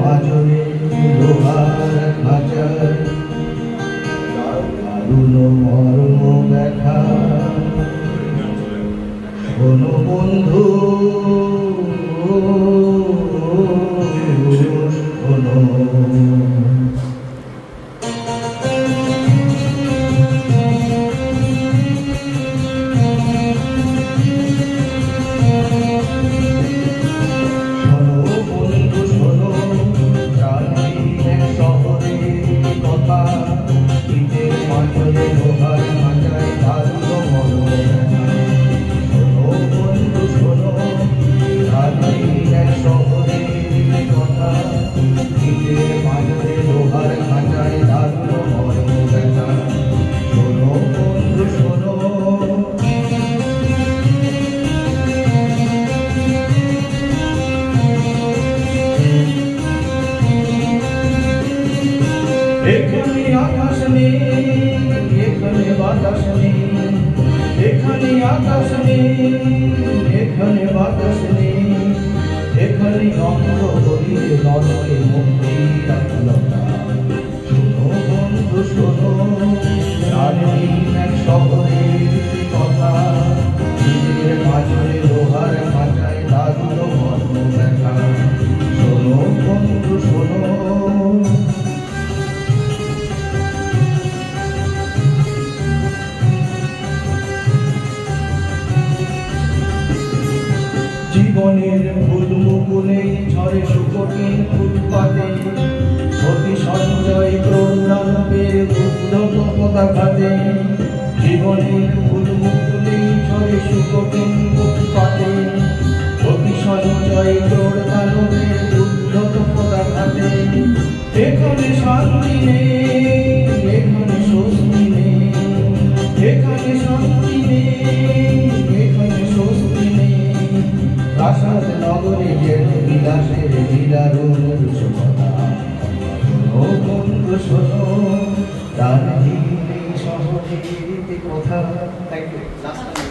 মাজরে লোহার খাঁচায় দারুণ মর্ম ব্যথা শোনো বন্ধু শোনো এখানে আকাশ নেই এখানে বাতাস নেই এখানে আকাশ নেই এখানে বাতাস নেই এখানে অঙ্গ হরির নরকে মুক্তির আকুলতা শোনো বন্ধু শোনো স্বাধীন এক শহরের কথা নিজের মাজরে লোহার খাঁচায় দারুণ মর্ম ব্যথা শোনো বন্ধু শোনো জীবনের ফুল মুকুলে ঝরে শুকটির ফুটপাতে অতি সঞ্জয় প্রদানবের উদ্ধত পতাকাতে জীবনের ফুল মুকুলে ঝরে শুকটির ফুটপাতে অতি সঞ্জয় প্রদানবের উদ্ধত পতাকাতে এখানে শান্তি নেই এখানে স্বস্তি নেই এখানে শান্তি নেই এখানে স্বস্তি নেই প্রাসাদ নগরে যেন বিলাসের বিলারুণ রূপকথা শোনো বন্ধু শোনো দার্জিলিং শহরের কথা। Thank you.